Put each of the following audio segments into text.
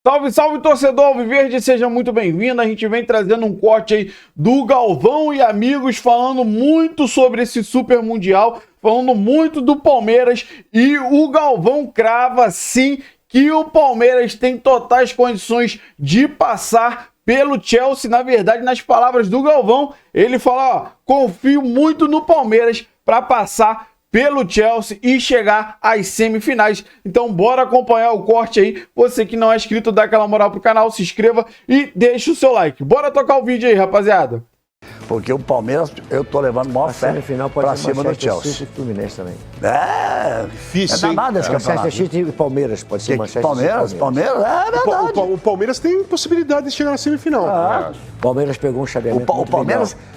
Salve, salve, torcedor alviverde, seja muito bem-vindo. A gente vem trazendo um corte aí do Galvão e amigos, falando muito sobre esse Super Mundial, falando muito do Palmeiras, e o Galvão crava sim que o Palmeiras tem totais condições de passar pelo Chelsea. Na verdade, nas palavras do Galvão, ele fala, ó, confio muito no Palmeiras para passar pelo Chelsea e chegar às semifinais. Então bora acompanhar o corte aí. Você que não é inscrito, dá aquela moral pro canal, se inscreva e deixa o seu like. Bora tocar o vídeo aí, rapaziada. Porque o Palmeiras, eu tô levando maior fé pra cima do Chelsea. City e Fluminense também. É, difícil, é danado esse campeonato. Manchester City e Palmeiras, pode ser Manchester Palmeiras, City e Palmeiras, é verdade. O Palmeiras tem possibilidade de chegar na semifinal. Palmeiras pegou um chaveamento O Palmeiras... legal.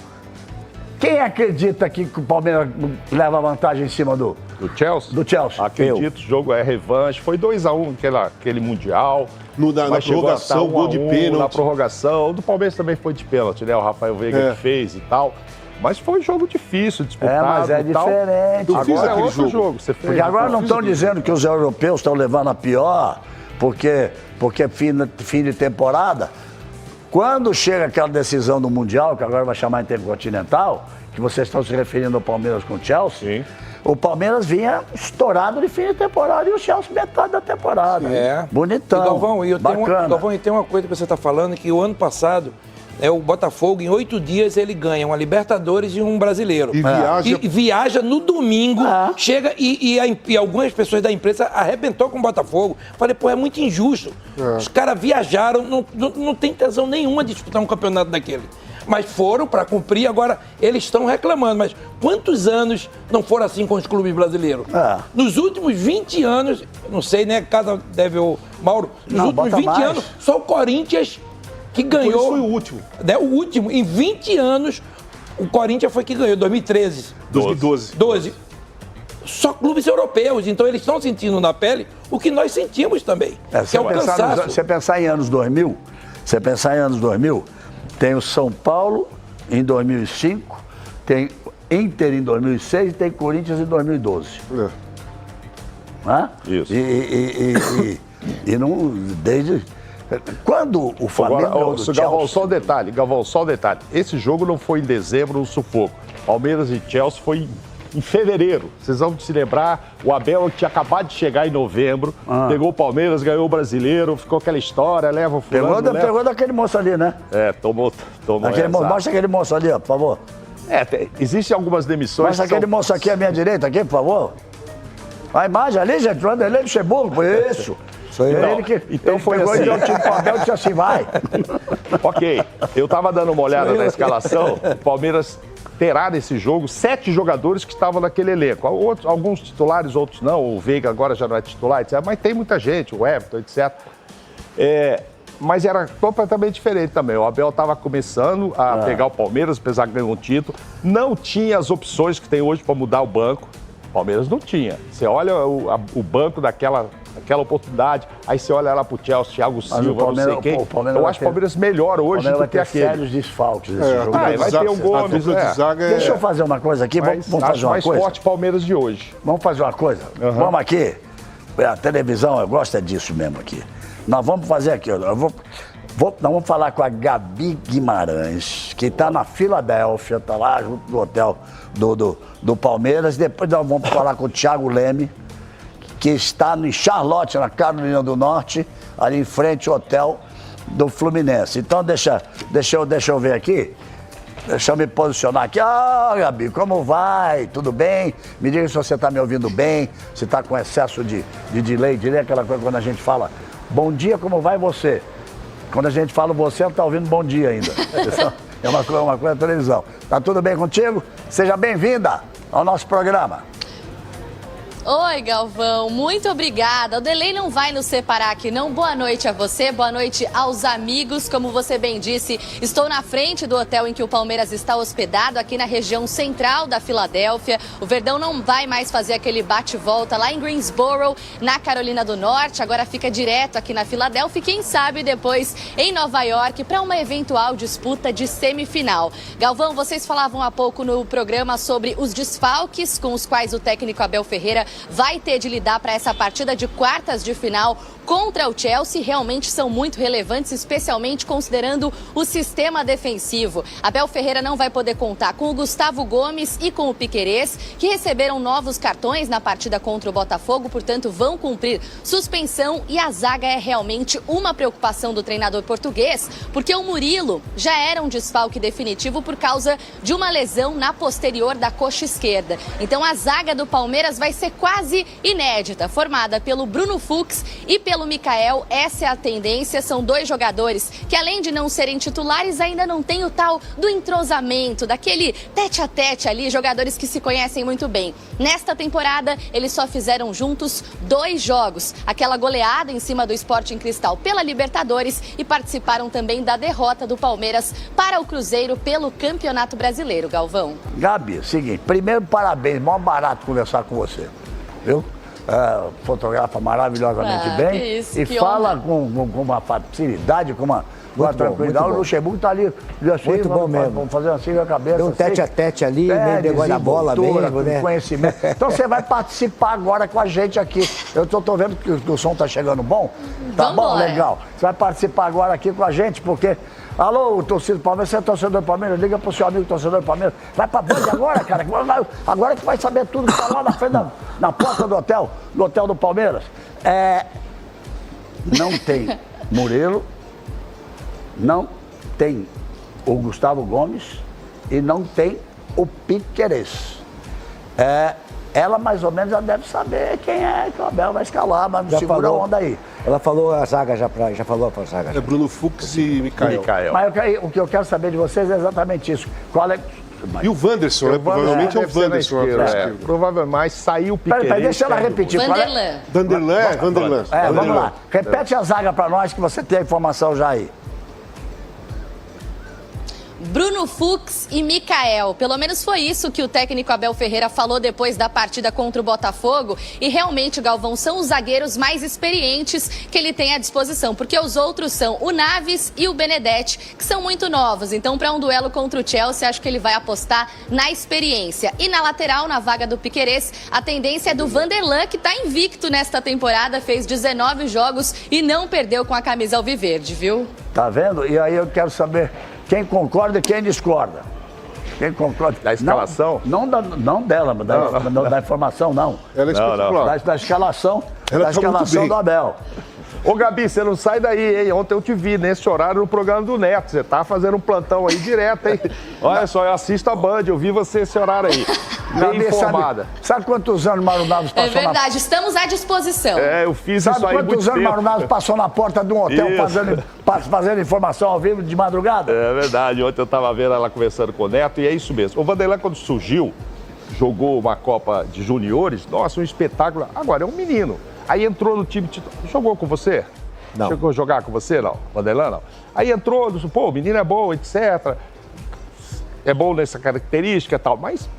Quem acredita que o Palmeiras leva vantagem em cima do Chelsea? Do Chelsea. Acredito, o jogo é revanche. Foi 2-1 aquele Mundial. Na prorrogação, gol de pênalti. Na prorrogação. O do Palmeiras também foi de pênalti, né? O Rafael Veiga que fez e tal. Mas foi um jogo difícil, disputado. Mas é diferente. Agora é outro jogo. Você fez, porque agora não estão dizendo que os europeus estão levando a pior, porque é fim de temporada. Quando chega aquela decisão do Mundial, que agora vai chamar Intercontinental, que vocês estão se referindo ao Palmeiras com o Chelsea, sim. O Palmeiras vinha estourado de fim de temporada e o Chelsea metade da temporada. É. Bonitão, Galvão, bacana. Galvão, e tem uma coisa que você está falando, que o ano passado, o Botafogo, em 8 dias, ele ganha uma Libertadores e um Brasileiro. E viaja no domingo, chega e algumas pessoas da imprensa arrebentou com o Botafogo. Falei, pô, é muito injusto. Os caras viajaram, não tem tesão nenhuma de disputar um campeonato daquele. Mas foram para cumprir, agora eles estão reclamando. Mas quantos anos não foram assim com os clubes brasileiros? Nos últimos 20 anos, não sei, né, cada deve o Mauro, nos últimos 20 anos, só o Corinthians que ganhou. Foi o último. O último. Em 20 anos, o Corinthians foi que ganhou, 2013. 2012. Só clubes europeus, então eles estão sentindo na pele o que nós sentimos também. Se você pensar em anos 2000, tem o São Paulo em 2005, tem Inter em 2006 e tem Corinthians em 2012. Isso. E não, desde... Quando o Flamengo... Agora, Galvão, só um detalhe. Esse jogo não foi em dezembro, no sufoco. Palmeiras e Chelsea foi em fevereiro. Vocês vão se lembrar, o Abel tinha acabado de chegar em novembro, pegou o Palmeiras, ganhou o Brasileiro, ficou aquela história, leva o fulano... Pegou daquele moço ali, né? Tomou mostra aquele moço ali, ó, por favor. Existem algumas demissões... Mostra aquele moço aqui à minha direita, aqui, por favor. A imagem ali, gente, o Vanderlei Luxemburgo, foi isso. Então foi assim. Ele pegou o Abel e disse assim, vai. Ok, eu tava dando uma olhada na escalação, o Palmeiras terá nesse jogo 7 jogadores que estavam naquele elenco. Alguns titulares, outros não, o Veiga agora já não é titular, etc. Mas tem muita gente, o Everton, etc. Mas era completamente diferente também. O Abel estava começando a pegar o Palmeiras, apesar de ganhar um título. Não tinha as opções que tem hoje para mudar o banco. O Palmeiras não tinha. Você olha o banco daquela oportunidade, aí você olha lá pro Chelsea, Thiago Silva, não sei quem. Eu acho que o Palmeiras melhor hoje do que aquele. Sérios desfalques nesse jogo. Vai ter o Gomes. Deixa eu fazer uma coisa aqui, vamos fazer uma coisa. Mais forte Palmeiras de hoje. Vamos fazer uma coisa? Vamos aqui. A televisão, eu gosto disso mesmo aqui. Nós vamos fazer aqui, nós vamos falar com a Gabi Guimarães, que está na Filadélfia, está lá junto do hotel do Palmeiras. Depois nós vamos falar com o Thiago Leme, que está em Charlotte, na Carolina do Norte, ali em frente ao hotel do Fluminense. Então deixa eu ver aqui, deixa eu me posicionar aqui. Gabi, como vai? Tudo bem? Me diga se você está me ouvindo bem, se está com excesso de delay, aquela coisa quando a gente fala bom dia, como vai você? Quando a gente fala você, não está ouvindo bom dia ainda. É uma coisa da televisão. Tá tudo bem contigo? Seja bem-vinda ao nosso programa. Oi, Galvão, muito obrigada. O delay não vai nos separar aqui, não. Boa noite a você, boa noite aos amigos. Como você bem disse, estou na frente do hotel em que o Palmeiras está hospedado, aqui na região central da Filadélfia. O Verdão não vai mais fazer aquele bate-volta lá em Greensboro, na Carolina do Norte. Agora fica direto aqui na Filadélfia e quem sabe depois em Nova York para uma eventual disputa de semifinal. Galvão, vocês falavam há pouco no programa sobre os desfalques com os quais o técnico Abel Ferreira vai ter de lidar para essa partida de quartas de final contra o Chelsea realmente são muito relevantes, especialmente considerando o sistema defensivo. Abel Ferreira não vai poder contar com o Gustavo Gomes e com o Piquerez, que receberam novos cartões na partida contra o Botafogo, portanto vão cumprir suspensão, e a zaga é realmente uma preocupação do treinador português, porque o Murilo já era um desfalque definitivo por causa de uma lesão na posterior da coxa esquerda. Então a zaga do Palmeiras vai ser quase inédita, formada pelo Bruno Fux e pelo Mikael. Essa é a tendência, são dois jogadores que, além de não serem titulares, ainda não tem o tal do entrosamento, daquele tete-a-tete ali, jogadores que se conhecem muito bem. Nesta temporada, eles só fizeram juntos 2 jogos, aquela goleada em cima do Sporting Cristal pela Libertadores, e participaram também da derrota do Palmeiras para o Cruzeiro pelo Campeonato Brasileiro, Galvão. Gabi, seguinte, primeiro parabéns, mó barato conversar com você, viu? Fotografa maravilhosamente bem que isso, e que fala honra. com uma facilidade, com uma tranquilidade. muito O Luxemburgo tá ali, assim, Muito bom mesmo. Vamos fazer assim com a cabeça. Deu um tete-a-tete ali, meio negócio da bola mesmo, né? Conhecimento. Então você vai participar agora com a gente aqui. Eu tô vendo que o som tá chegando bom. Tá bom? Vambora. Legal. Você vai participar agora aqui com a gente, porque... Alô, torcedor do Palmeiras, você é torcedor do Palmeiras? Liga pro seu amigo torcedor do Palmeiras. Vai pra Band agora, cara. Agora que vai saber tudo que tá lá na frente, na porta do hotel do Palmeiras. Não tem Murilo, não tem o Gustavo Gomes e não tem o Piquerez. Ela mais ou menos já deve saber quem é que o Abel vai escalar, mas não segura a onda aí. Ela falou a zaga, já falou a zaga. É Bruno Fux e Mikael. Mas o que eu quero saber de vocês é exatamente isso. Qual é... E o Wanderson, né? Provavelmente é o Wanderson. Provavelmente, mas saiu o Piquerez. Peraí, deixa ela repetir. Vanderlan. Vanderlan. Vamos lá. Repete a zaga pra nós que você tem a informação já aí. Bruno Fux e Mikael. Pelo menos foi isso que o técnico Abel Ferreira falou depois da partida contra o Botafogo. E realmente, Galvão, são os zagueiros mais experientes que ele tem à disposição, porque os outros são o Naves e o Benedetti, que são muito novos. Então, para um duelo contra o Chelsea, acho que ele vai apostar na experiência. E na lateral, na vaga do Piquerez, a tendência é do Vanderlan, que está invicto nesta temporada, fez 19 jogos e não perdeu com a camisa alviverde, viu? Tá vendo? E aí eu quero saber quem concorda e quem discorda. Quem concorda. Da escalação? Não dela, mas da informação, não. Ela é espetacular. Da escalação, Ela tá muito bem. do Abel. Ô, Gabi, você não sai daí, hein? Ontem eu te vi nesse horário no programa do Neto. Você tá fazendo um plantão aí direto, hein? Olha só, eu assisto a Band, eu vi você esse horário aí. Bem informada. Sabe quantos anos o Mauro Naves É passou verdade, estamos à disposição. Eu fiz isso Sabe aí muito quantos anos o Mauro tempo. Naves passou na porta de um hotel fazendo informação ao vivo de madrugada? É verdade, ontem eu tava vendo ela conversando com o Neto e é isso mesmo. O Vanderlan, quando surgiu, jogou uma Copa de Juniores, nossa, um espetáculo. Agora é um menino. Aí entrou no time titular. Jogou com você? Não. Chegou a jogar com você, não? Vanderlan, não. Aí entrou, pô, o menino é bom, etc. É bom nessa característica e tal, mas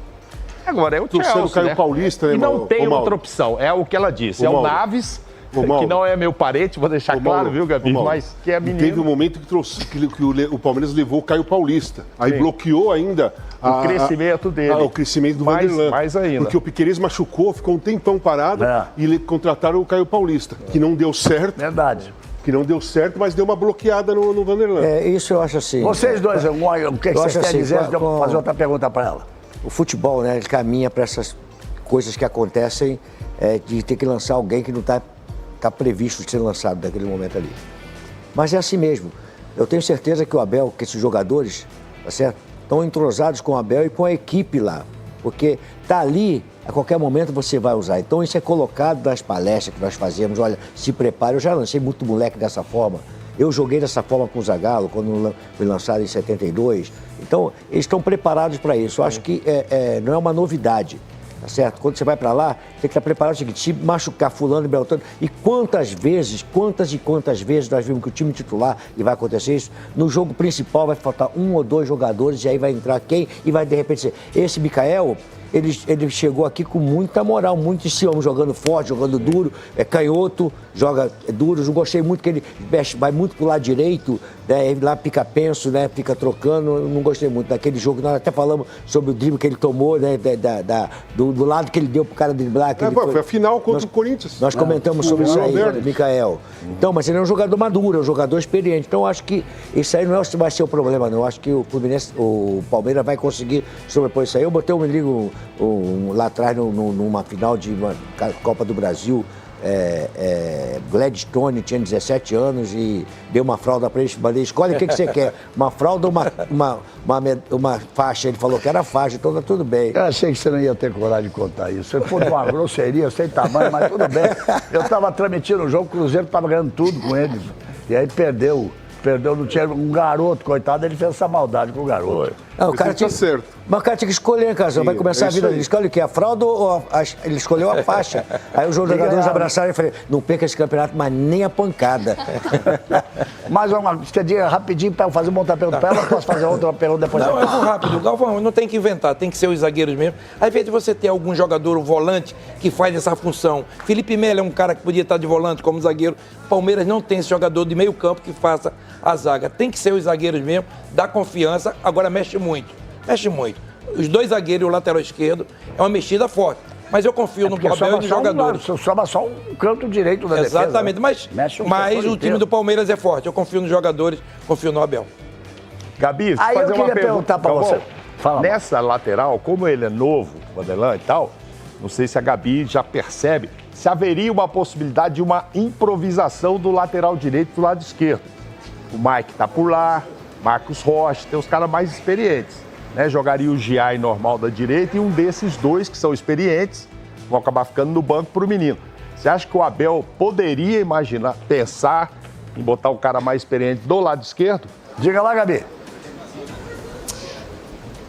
agora é o Trouxeram Chelsea, o Caio né? Paulista, né, E não Mauro? tem Ô, Mauro. outra opção, é o que ela disse. Ô, É o Mauro. Naves, Ô, Mauro. que não é meu parente, vou deixar Ô, claro, Mauro, viu, Gabi? ô, Mauro, Mas que é menino. Teve um momento que o Palmeiras levou o Caio Paulista. Aí Sim. bloqueou ainda O crescimento dele. O crescimento do Mais- Vanderlan. mais ainda. Porque o Piquerez machucou, ficou um tempão parado e contrataram o Caio Paulista, que não deu certo. Verdade. Que não deu certo, mas deu uma bloqueada no Vanderlan. Isso eu acho assim. Vocês dois, o que Eu vocês acho querem assim, dizer? Deixa eu com- fazer outra pergunta para ela. O futebol, né, ele caminha para essas coisas que acontecem, de ter que lançar alguém que não está previsto de ser lançado naquele momento ali. Mas é assim mesmo. Eu tenho certeza que o Abel, que esses jogadores, tá certo, estão entrosados com o Abel e com a equipe lá. Porque tá ali, a qualquer momento você vai usar. Então isso é colocado nas palestras que nós fazemos. Olha, se prepare. Eu já lancei muito moleque dessa forma. Eu joguei dessa forma com o Zagallo, quando foi lançado em 72. Então, eles estão preparados para isso. Eu acho que não é uma novidade, tá certo? Quando você vai para lá, tem que estar preparado o seguinte, se machucar fulano e beltrano. E quantas vezes nós vimos que o time titular, e vai acontecer isso, no jogo principal vai faltar 1 ou 2 jogadores, e aí vai entrar quem? E vai, de repente, ser esse Mikael, ele chegou aqui com muita moral, muito em cima, jogando forte, jogando duro, é canhoto, joga duro. Eu gostei muito que ele vai muito pro lado direito, né? Ele lá fica penso, né? Fica trocando. Eu não gostei muito daquele jogo. Nós até falamos sobre o drible que ele tomou, né? Do lado que ele deu pro cara driblar. Foi a final contra o Corinthians. Nós comentamos sobre isso aí, Micael. Então, mas ele é um jogador maduro, é um jogador experiente. Então, eu acho que isso aí não vai ser o problema, não. Eu acho que o Palmeiras vai conseguir sobrepor isso aí. Eu botei um ligo lá atrás numa final de uma Copa do Brasil. Gladstone tinha 17 anos e deu uma fralda para ele. Falei, escolhe o que você quer, uma fralda ou uma faixa. Ele falou que era faixa, então tá tudo bem. Eu achei que você não ia ter coragem de contar isso. Você foi uma grosseria, sem tamanho, mas tudo bem. Eu estava transmitindo o jogo, o Cruzeiro estava ganhando tudo com eles. E aí perdeu, não tinha um garoto, coitado, ele fez essa maldade com o garoto. Não, o cara tinha certo. Mas o cara tinha que escolher, Casão. Vai começar a vida dele. Escolhe o quê? A fralda ou ele escolheu a faixa. Aí os jogadores abraçaram e falei, não perca esse campeonato, mas nem a pancada. Mais uma estedinha rapidinho para fazer um pontapé do pé, eu posso fazer outra pergunta depois? Não, eu vou rápido. Galvão, não tem que inventar, tem que ser os zagueiros mesmo. Às vezes você tem algum jogador, um volante, que faz essa função. Felipe Melo é um cara que podia estar de volante como zagueiro. Palmeiras não tem esse jogador de meio campo que faça a zaga. Tem que ser os zagueiros mesmo, dá confiança, agora mexe muito. Os dois zagueiros e o lateral esquerdo é uma mexida forte. Mas eu confio no Abel e nos jogadores. Sobra só um canto direito da defesa. Exatamente, mas o time do Palmeiras é forte. Eu confio nos jogadores, confio no Abel. Gabi, aí fazer eu queria perguntar para você. Fala, nessa lateral, como ele é novo, Vanderlan e tal, não sei se a Gabi já percebe, se haveria uma possibilidade de uma improvisação do lateral direito do lado esquerdo. O Mike tá por lá, Marcos Rocha, tem os caras mais experientes. Né? Jogaria o Giai normal da direita e um desses dois que são experientes vão acabar ficando no banco para o menino. Você acha que o Abel poderia pensar em botar o cara mais experiente do lado esquerdo? Diga lá, Gabi.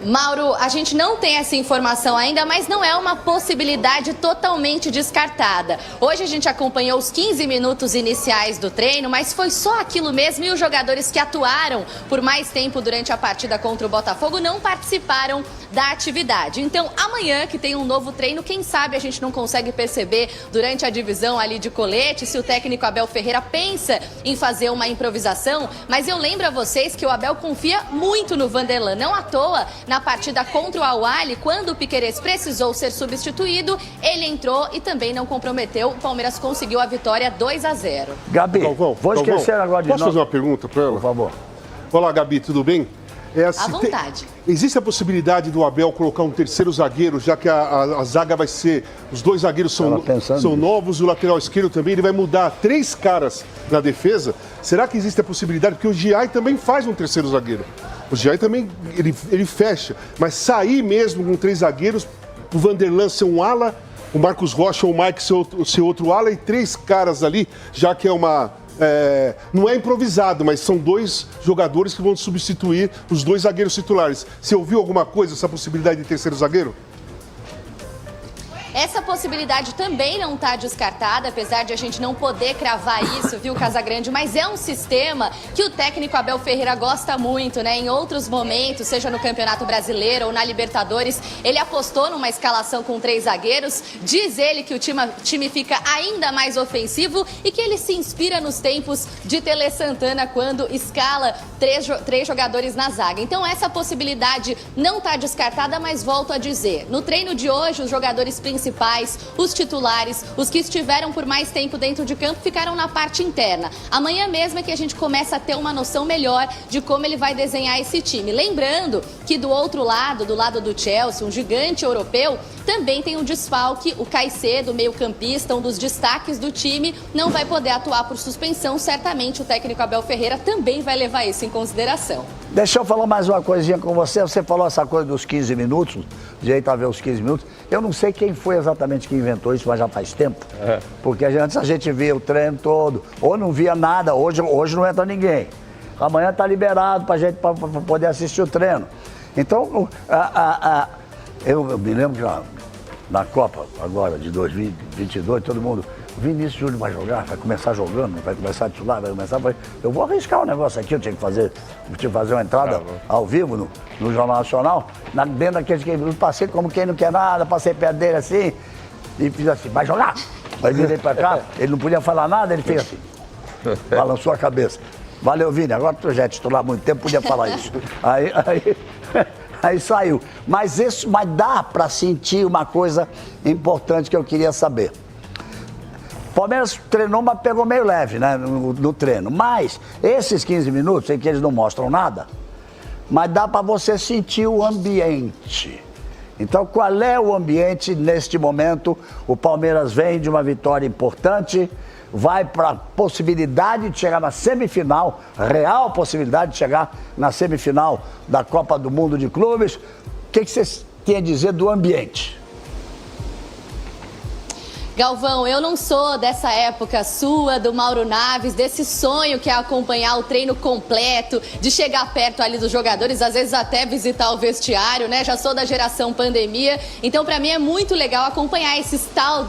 Mauro, a gente não tem essa informação ainda, mas não é uma possibilidade totalmente descartada. Hoje a gente acompanhou os 15 minutos iniciais do treino, mas foi só aquilo mesmo e os jogadores que atuaram por mais tempo durante a partida contra o Botafogo não participaram da atividade. Então, amanhã, que tem um novo treino, quem sabe a gente não consegue perceber durante a divisão ali de colete se o técnico Abel Ferreira pensa em fazer uma improvisação, mas eu lembro a vocês que o Abel confia muito no Vanderlan, não à toa. Na partida contra o Al-Ahly, quando o Piquerez precisou ser substituído, ele entrou e também não comprometeu. O Palmeiras conseguiu a vitória 2-0. Gabi, vou esquecer agora de novo. Posso fazer uma pergunta para ela? Por favor. Olá, Gabi, tudo bem? À vontade. Existe a possibilidade do Abel colocar um terceiro zagueiro, já que a zaga vai ser... Os dois zagueiros são novos, o lateral esquerdo também, ele vai mudar 3 caras na defesa. Será que existe a possibilidade? Porque o Giai também faz um terceiro zagueiro. O Giai também, ele fecha. Mas sair mesmo com 3 zagueiros, o Vanderlan ser um ala, o Marcos Rocha ou o Mike ser outro ala e 3 caras ali, já que é uma... não é improvisado, mas são 2 jogadores que vão substituir os 2 zagueiros titulares. Você ouviu alguma coisa, essa possibilidade de terceiro zagueiro? Essa possibilidade também não está descartada, apesar de a gente não poder cravar isso, viu, Casagrande? Mas é um sistema que o técnico Abel Ferreira gosta muito, né? Em outros momentos, seja no Campeonato Brasileiro ou na Libertadores, ele apostou numa escalação com 3 zagueiros. Diz ele que o time fica ainda mais ofensivo e que ele se inspira nos tempos de Tele Santana quando escala 3 jogadores na zaga. Então essa possibilidade não está descartada, mas volto a dizer, no treino de hoje, os jogadores principais, os titulares, os que estiveram por mais tempo dentro de campo, ficaram na parte interna. Amanhã mesmo é que a gente começa a ter uma noção melhor de como ele vai desenhar esse time. Lembrando que do outro lado, do lado do Chelsea, um gigante europeu, também tem um desfalque, o Caicedo, meio-campista, um dos destaques do time, não vai poder atuar por suspensão. Certamente o técnico Abel Ferreira também vai levar isso em consideração. Deixa eu falar mais uma coisinha com você. Você falou essa coisa dos 15 minutos, direito a ver os 15 minutos. Eu não sei quem foi exatamente que inventou isso, mas já faz tempo. Porque antes a gente via o treino todo, ou não via nada, hoje não entra ninguém. Amanhã está liberado para a gente pra poder assistir o treino. Então, eu me lembro que na Copa agora de 2022, todo mundo Vinícius Júnior vai jogar, vai começar jogando, vai começar a titular, vai começar... Eu vou arriscar um negócio aqui, eu tinha que fazer uma entrada ao vivo no Jornal Nacional, dentro daqueles que eu passei como quem não quer nada, passei perto dele assim, e fiz assim, vai jogar! Aí virei pra cá, ele não podia falar nada, ele fez assim, balançou a cabeça. Valeu, Vini, agora tu já é titular há muito tempo, podia falar isso. Aí saiu. Mas dá pra sentir uma coisa importante que eu queria saber. Palmeiras treinou, mas pegou meio leve, né, no treino. Mas esses 15 minutos em que eles não mostram nada, mas dá para você sentir o ambiente. Então, qual é o ambiente neste momento? O Palmeiras vem de uma vitória importante, vai para a possibilidade de chegar na semifinal, real possibilidade de chegar na semifinal da Copa do Mundo de Clubes. O que vocês têm a dizer do ambiente? Galvão, eu não sou dessa época sua, do Mauro Naves, desse sonho que é acompanhar o treino completo, de chegar perto ali dos jogadores, às vezes até visitar o vestiário, né? Já sou da geração pandemia, então pra mim é muito legal acompanhar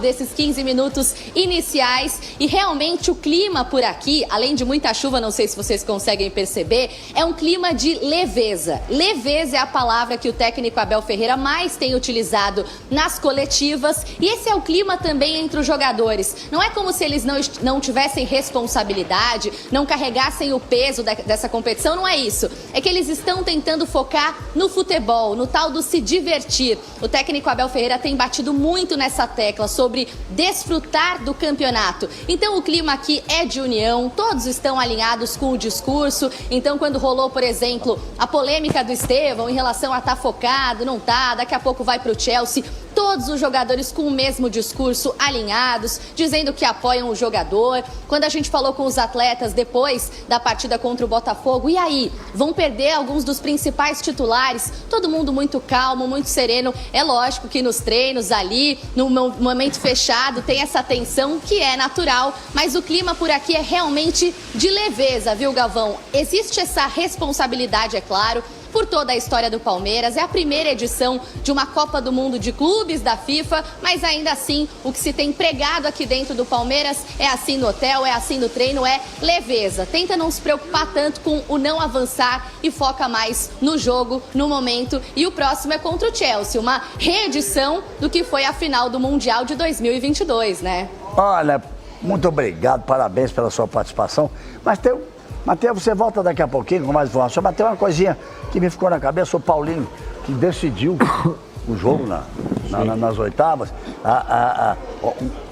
desses 15 minutos iniciais e realmente o clima por aqui, além de muita chuva, não sei se vocês conseguem perceber, é um clima de leveza. Leveza é a palavra que o técnico Abel Ferreira mais tem utilizado nas coletivas e esse é o clima também entre os jogadores. Não é como se eles não tivessem responsabilidade, não carregassem o peso dessa competição, não é isso. É que eles estão tentando focar no futebol, no tal do se divertir. O técnico Abel Ferreira tem batido muito nessa tecla sobre desfrutar do campeonato. Então o clima aqui é de união, todos estão alinhados com o discurso. Então quando rolou, por exemplo, a polêmica do Estevão em relação a estar focado, não tá, daqui a pouco vai pro Chelsea, todos os jogadores com o mesmo discurso, alinhados, dizendo que apoiam o jogador. Quando a gente falou com os atletas depois da partida contra o Botafogo, e aí? Vão perder alguns dos principais titulares? Todo mundo muito calmo, muito sereno. É lógico que nos treinos ali, no momento fechado, tem essa tensão que é natural, mas o clima por aqui é realmente de leveza, viu, Galvão? Existe essa responsabilidade, é claro, por toda a história do Palmeiras. É a primeira edição de uma Copa do Mundo de Clubes da FIFA, mas ainda assim, o que se tem pregado aqui dentro do Palmeiras é assim no hotel, é assim no treino, é leveza. Tenta não se preocupar tanto com o não avançar e foca mais no jogo, no momento. E o próximo é contra o Chelsea, uma reedição do que foi a final do Mundial de 2022, né? Olha, muito obrigado, parabéns pela sua participação. Matheus, você volta daqui a pouquinho com mais informação, mas tem uma coisinha que me ficou na cabeça, o Paulinho, que decidiu o jogo nas oitavas.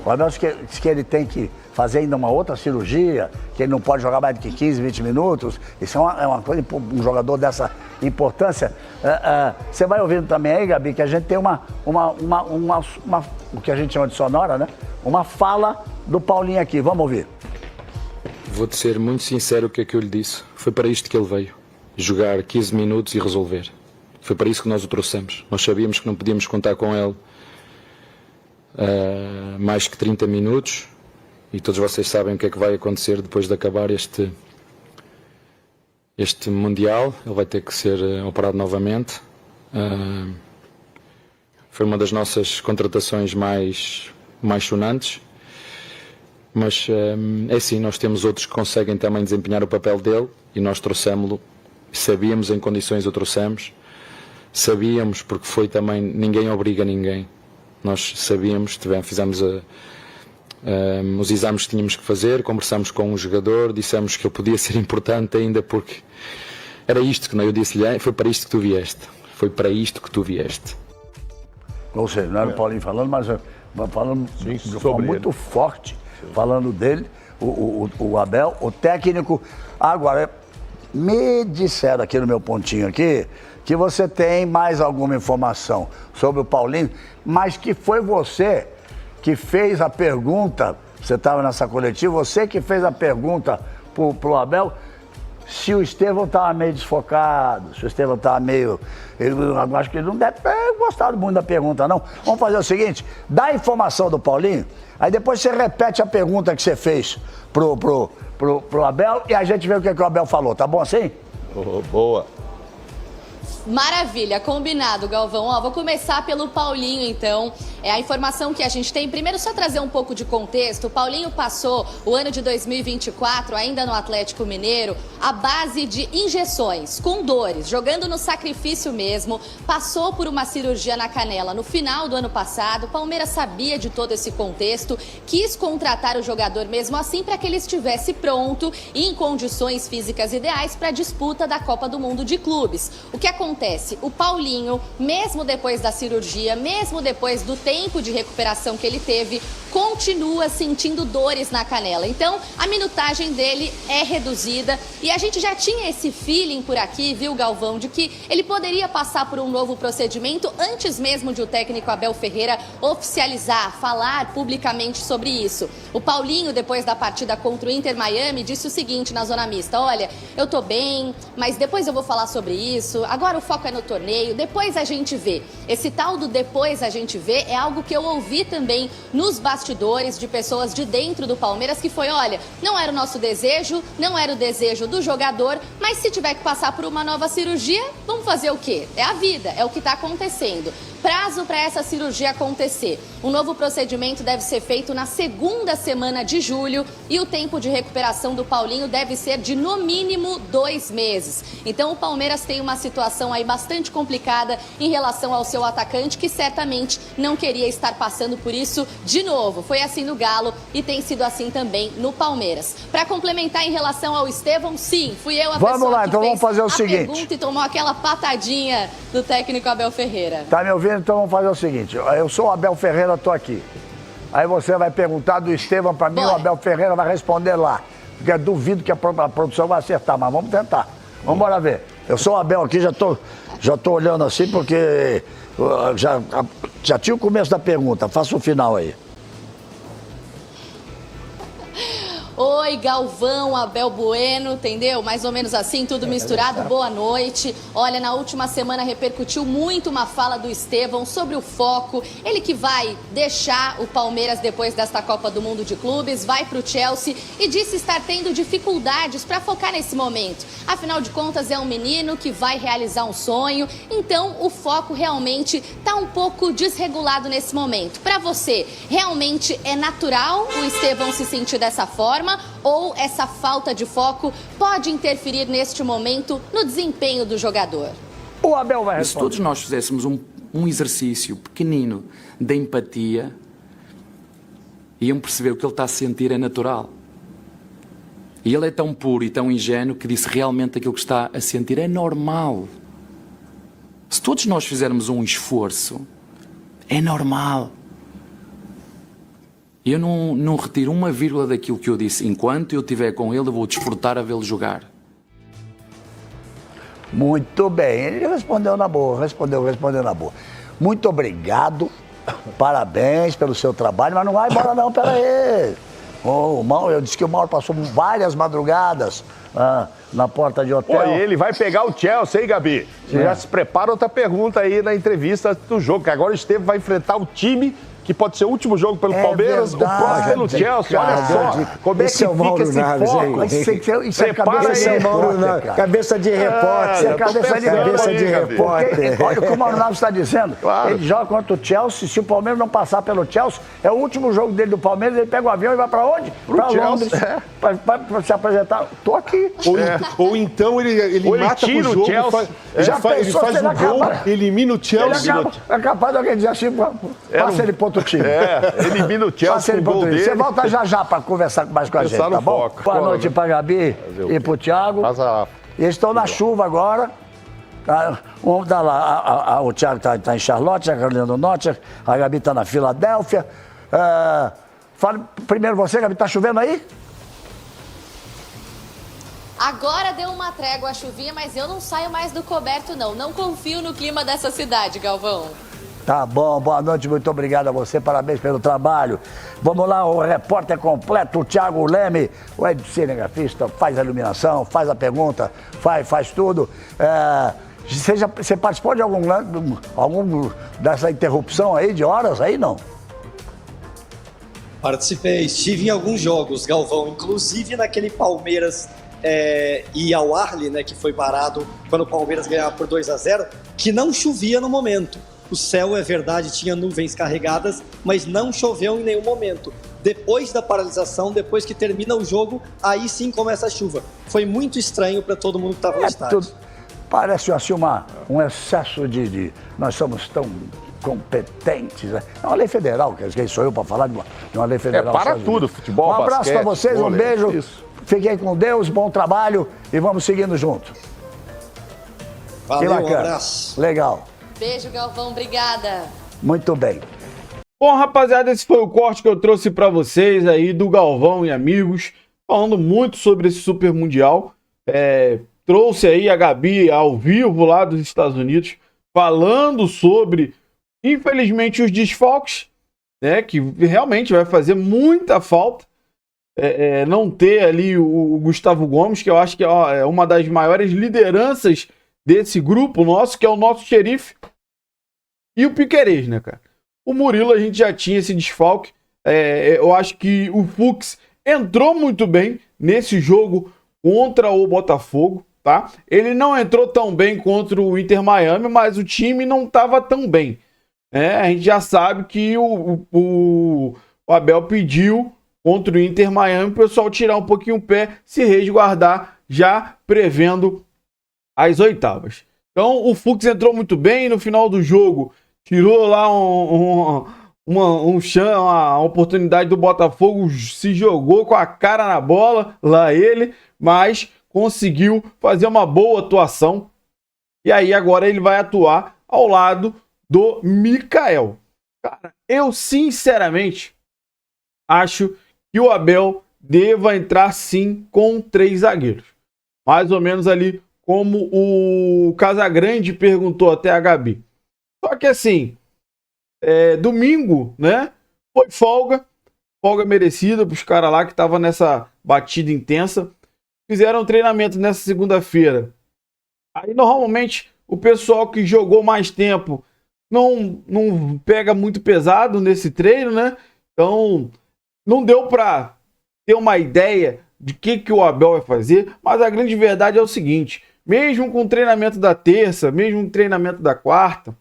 O Abel disse que ele tem que fazer ainda uma outra cirurgia, que ele não pode jogar mais do que 15, 20 minutos. Isso é uma coisa, um jogador dessa importância. Você vai ouvindo também aí, Gabi, que a gente tem o que a gente chama de sonora, né? Uma fala do Paulinho aqui. Vamos ouvir. Vou-te ser muito sincero o que é que eu lhe disse. Foi para isto que ele veio. Jogar 15 minutos e resolver. Foi para isso que nós o trouxemos. Nós sabíamos que não podíamos contar com ele mais que 30 minutos. E todos vocês sabem o que é que vai acontecer depois de acabar este Mundial. Ele vai ter que ser operado novamente. Foi uma das nossas contratações mais sonantes. Mas é assim, nós temos outros que conseguem também desempenhar o papel dele e nós trouxemos-lo, sabíamos em condições o trouxemos, sabíamos porque foi também, ninguém obriga ninguém, nós sabíamos, fizemos os exames que tínhamos que fazer, conversamos com o jogador, dissemos que ele podia ser importante ainda porque era isto que eu disse-lhe, foi para isto que tu vieste, foi para isto que tu vieste. Ou seja, não era o Paulinho falando, mas falando de forma muito forte. Falando dele, o Abel, o técnico. Agora, me disseram aqui no meu pontinho aqui que você tem mais alguma informação sobre o Paulinho, mas que foi você que fez a pergunta, você estava nessa coletiva, você que fez a pergunta pro Abel se o Estevão estava meio desfocado, se o Estevão estava meio... Eu acho que ele não deve ter gostado muito da pergunta, não. Vamos fazer o seguinte, dá a informação do Paulinho, aí depois você repete a pergunta que você fez pro Abel e a gente vê o que o Abel falou, tá bom assim? Boa. Maravilha, combinado, Galvão. Ó, vou começar pelo Paulinho, então. É a informação que a gente tem. Primeiro, só trazer um pouco de contexto. O Paulinho passou o ano de 2024, ainda no Atlético Mineiro, à base de injeções, com dores, jogando no sacrifício mesmo. Passou por uma cirurgia na canela no final do ano passado. O Palmeiras sabia de todo esse contexto, quis contratar o jogador mesmo assim para que ele estivesse pronto e em condições físicas ideais para a disputa da Copa do Mundo de Clubes. O que acontece? O Paulinho, mesmo depois da cirurgia, mesmo depois do tempo de recuperação que ele teve, continua sentindo dores na canela. Então, a minutagem dele é reduzida e a gente já tinha esse feeling por aqui, viu, Galvão, de que ele poderia passar por um novo procedimento antes mesmo de o técnico Abel Ferreira oficializar, falar publicamente sobre isso. O Paulinho, depois da partida contra o Inter Miami, disse o seguinte na zona mista: olha, eu tô bem, mas depois eu vou falar sobre isso, agora o foco é no torneio, depois a gente vê. Esse tal do depois a gente vê é algo que eu ouvi também nos bastidores de pessoas de dentro do Palmeiras, que foi, olha, não era o nosso desejo, não era o desejo do jogador, mas se tiver que passar por uma nova cirurgia, vamos fazer o quê? É a vida, é o que está acontecendo. Prazo para essa cirurgia acontecer. Um novo procedimento deve ser feito na segunda semana de julho e o tempo de recuperação do Paulinho deve ser de no mínimo 2 meses. Então o Palmeiras tem uma situação aí bastante complicada em relação ao seu atacante, que certamente não queria estar passando por isso de novo. Foi assim no Galo e tem sido assim também no Palmeiras. Para complementar em relação ao Estevão, sim, fui eu a pessoa que então fez vamos fazer o seguinte. Pergunta e tomou aquela patadinha do técnico Abel Ferreira. Tá me ouvindo? Então vamos fazer o seguinte. Eu sou o Abel Ferreira, tô aqui. Aí você vai perguntar do Estevão pra mim, o Abel Ferreira vai responder lá. Porque eu duvido que a produção vai acertar, mas vamos tentar. Vamos embora ver. Eu sou o Abel aqui, já tô olhando assim porque já tinha o começo da pergunta. Faça o final aí. Oi, Galvão, Abel Bueno, entendeu? Mais ou menos assim, tudo misturado. Boa noite. Olha, na última semana repercutiu muito uma fala do Estevão sobre o foco. Ele que vai deixar o Palmeiras depois desta Copa do Mundo de Clubes, vai para o Chelsea e disse estar tendo dificuldades para focar nesse momento. Afinal de contas, é um menino que vai realizar um sonho, então o foco realmente está um pouco desregulado nesse momento. Para você, realmente é natural o Estevão se sentir dessa forma? Ou essa falta de foco pode interferir neste momento no desempenho do jogador? O Abel vai responder. Se todos nós fizéssemos um exercício pequenino de empatia, iam perceber o que ele está a sentir é natural. E ele é tão puro e tão ingênuo que disse realmente aquilo que está a sentir é normal. Se todos nós fizermos um esforço, é normal. E eu não retiro uma vírgula daquilo que eu disse. Enquanto eu estiver com ele, eu vou desfrutar a vê-lo jogar. Muito bem. Ele respondeu na boa, respondeu na boa. Muito obrigado, parabéns pelo seu trabalho, mas não vai embora não, peraí. Eu disse que o Mauro passou várias madrugadas na porta de hotel. Pô, e ele vai pegar o Chelsea, hein, Gabi? Você já se prepara outra pergunta aí na entrevista do jogo, que agora o Estevão vai enfrentar o time que pode ser o último jogo pelo Palmeiras, o próximo pelo Chelsea. Olha só, como é que fica esse foco. Isso é cabeça de repórter. Cabeça de repórter. Olha o que o Mauro Naves está dizendo. Claro. Ele joga contra o Chelsea, se o Palmeiras não passar pelo Chelsea, é o último jogo dele do Palmeiras, ele pega o avião e vai para onde? Para Londres. Para se apresentar. Tô aqui. Ou então ele mata o jogo, ele faz o gol, elimina o Chelsea. É capaz de alguém dizer assim, passa ele pro outro time. Elimina o Chelsea com o gol dele. Você volta já para conversar mais com a gente, tá bom? Boa noite para a Gabi e para o Thiago. Eles estão na chuva agora. Vamos dar lá. O Thiago está em Charlotte, a Carolina do Norte, a Gabi está na Filadélfia. Fale primeiro você, Gabi, está chovendo aí? Agora deu uma trégua a chuvinha, mas eu não saio mais do coberto, não. Não confio no clima dessa cidade, Galvão. Tá bom, boa noite, muito obrigado a você, parabéns pelo trabalho. Vamos lá, o repórter completo, o Thiago Leme, o cinegrafista, faz a iluminação, faz a pergunta, faz tudo. Você participou de algum dessa interrupção aí, de horas aí, não? Participei, estive em alguns jogos, Galvão, inclusive naquele Palmeiras e ao Arli, né, que foi parado quando o Palmeiras ganhava por 2-0, que não chovia no momento. O céu, é verdade, tinha nuvens carregadas, mas não choveu em nenhum momento. Depois da paralisação, depois que termina o jogo, aí sim começa a chuva. Foi muito estranho para todo mundo que estava no estádio. Parece assim um excesso de... Nós somos tão competentes. Né? É uma lei federal, quem sou eu para falar de uma lei federal? Para tudo, futebol, Um abraço para vocês, vôlei, um beijo. Isso. Fiquem com Deus, bom trabalho e vamos seguindo junto. Valeu, que bacana. Um abraço. Legal. Beijo, Galvão. Obrigada. Muito bem. Bom, rapaziada, esse foi o corte que eu trouxe para vocês aí do Galvão e amigos, falando muito sobre esse Super Mundial. Trouxe aí a Gabi ao vivo lá dos Estados Unidos, falando sobre, infelizmente, os desfalques, né, que realmente vai fazer muita falta. Não ter ali o Gustavo Gomes, que eu acho que é uma das maiores lideranças desse grupo nosso, que é o nosso xerife, e o Piquerez, né, cara? O Murilo, a gente já tinha esse desfalque. Eu acho que o Fux entrou muito bem nesse jogo contra o Botafogo, tá? Ele não entrou tão bem contra o Inter Miami, mas o time não estava tão bem. A gente já sabe que o Abel pediu contra o Inter Miami o pessoal tirar um pouquinho o pé, se resguardar, já prevendo as oitavas. Então o Fux entrou muito bem no final do jogo, tirou lá uma oportunidade do Botafogo, se jogou com a cara na bola, lá ele, mas conseguiu fazer uma boa atuação. E aí agora ele vai atuar ao lado do Mikael. Cara, eu sinceramente acho que o Abel deva entrar sim com 3 zagueiros. Mais ou menos ali como o Casagrande perguntou até a Gabi. Só que assim, domingo, né? Foi folga merecida para os caras lá que estavam nessa batida intensa. Fizeram um treinamento nessa segunda-feira. Aí normalmente o pessoal que jogou mais tempo não pega muito pesado nesse treino, né? Então não deu para ter uma ideia de que o Abel vai fazer, mas a grande verdade é o seguinte: mesmo com o treinamento da terça, mesmo com o treinamento da quarta,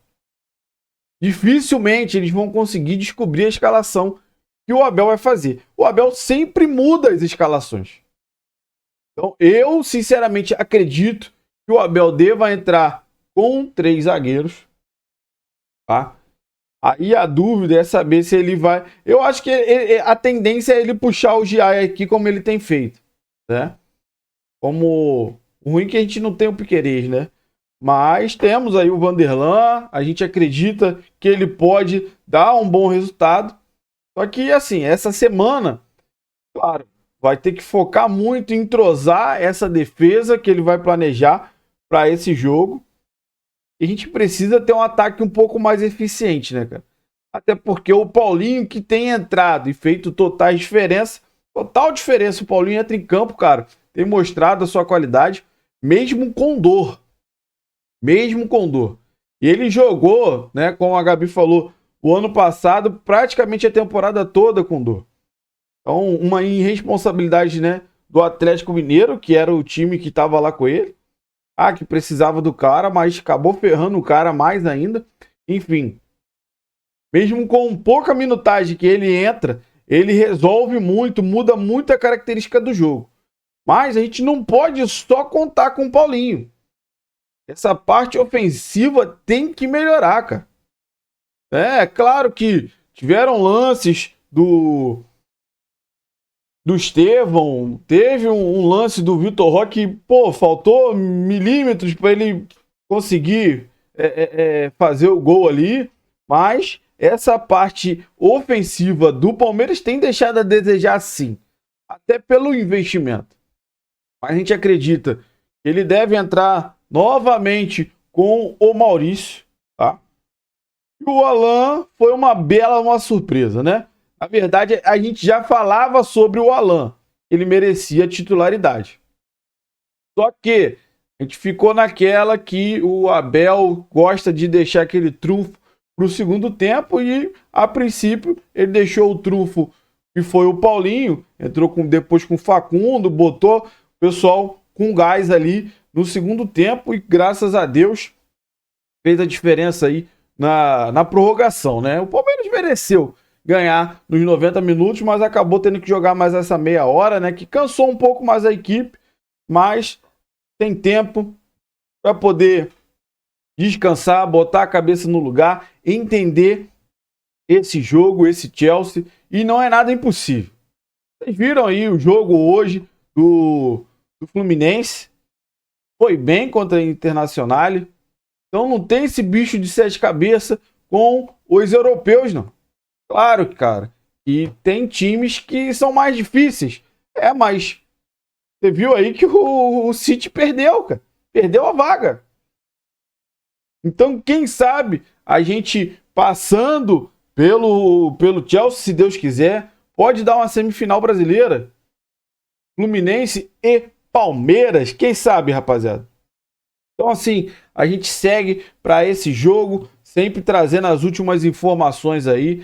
dificilmente eles vão conseguir descobrir a escalação que o Abel vai fazer. O Abel sempre muda as escalações. Então eu sinceramente acredito que o Abel deva entrar com 3 zagueiros, tá? Aí a dúvida é saber se ele vai... Eu acho que a tendência é ele puxar o Giai aqui como ele tem feito, né? Como... O ruim é que a gente não tem o Piquerez, né? Mas temos aí o Vanderlan, a gente acredita que ele pode dar um bom resultado. Só que, assim, essa semana, claro, vai ter que focar muito em entrosar essa defesa que ele vai planejar para esse jogo. E a gente precisa ter um ataque um pouco mais eficiente, né, cara? Até porque o Paulinho, que tem entrado e feito total diferença, o Paulinho entra em campo, cara, tem mostrado a sua qualidade, mesmo com dor. E ele jogou, né, como a Gabi falou, o ano passado, praticamente a temporada toda com dor. Então, uma irresponsabilidade, né, do Atlético Mineiro, que era o time que estava lá com ele. Que precisava do cara, mas acabou ferrando o cara mais ainda. Enfim, mesmo com pouca minutagem que ele entra, ele resolve muito, muda muito a característica do jogo. Mas a gente não pode só contar com o Paulinho. Essa parte ofensiva tem que melhorar, cara. Claro que tiveram lances do Estevão, teve um lance do Vitor Roque, faltou milímetros para ele conseguir fazer o gol ali, mas essa parte ofensiva do Palmeiras tem deixado a desejar sim, até pelo investimento. Mas a gente acredita que ele deve entrar novamente com o Maurício, tá? E o Alan foi uma surpresa, né? Na verdade, a gente já falava sobre o Alan. Ele merecia titularidade. Só que a gente ficou naquela que o Abel gosta de deixar aquele trunfo para o segundo tempo e, a princípio, ele deixou o trunfo que foi o Paulinho, entrou depois com o Facundo, botou pessoal com gás ali no segundo tempo e graças a Deus fez a diferença aí na prorrogação, né? O Palmeiras mereceu ganhar nos 90 minutos, mas acabou tendo que jogar mais essa meia hora, né? Que cansou um pouco mais a equipe, mas tem tempo para poder descansar, botar a cabeça no lugar, entender esse jogo, esse Chelsea, e não é nada impossível. Vocês viram aí o jogo hoje do Fluminense, foi bem contra a Internacional, então não tem esse bicho de 7 cabeças com os europeus, não. Claro, cara, e tem times que são mais difíceis, mas você viu aí que o City perdeu, cara, perdeu a vaga. Então, quem sabe a gente passando pelo Chelsea, se Deus quiser, pode dar uma semifinal brasileira. Fluminense e Palmeiras, quem sabe, rapaziada? Então, assim, a gente segue para esse jogo, sempre trazendo as últimas informações aí.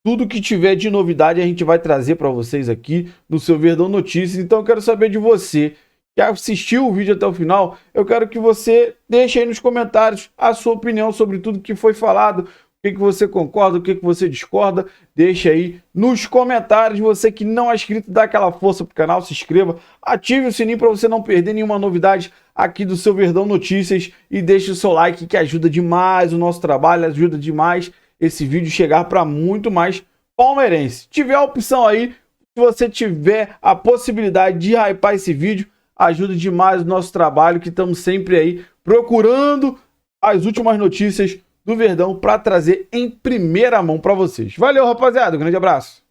Tudo que tiver de novidade a gente vai trazer para vocês aqui no seu Verdão Notícias. Então, eu quero saber de você que assistiu o vídeo até o final, eu quero que você deixe aí nos comentários a sua opinião sobre tudo que foi falado, o que você concorda, o que você discorda, deixa aí nos comentários. Você que não é inscrito, dá aquela força pro canal, se inscreva, ative o sininho para você não perder nenhuma novidade aqui do seu Verdão Notícias e deixe o seu like que ajuda demais o nosso trabalho, ajuda demais esse vídeo chegar para muito mais palmeirense. Se tiver a opção aí, se você tiver a possibilidade de hypar esse vídeo, ajuda demais o nosso trabalho, que estamos sempre aí procurando as últimas notícias do Verdão para trazer em primeira mão para vocês. Valeu, rapaziada. Um grande abraço.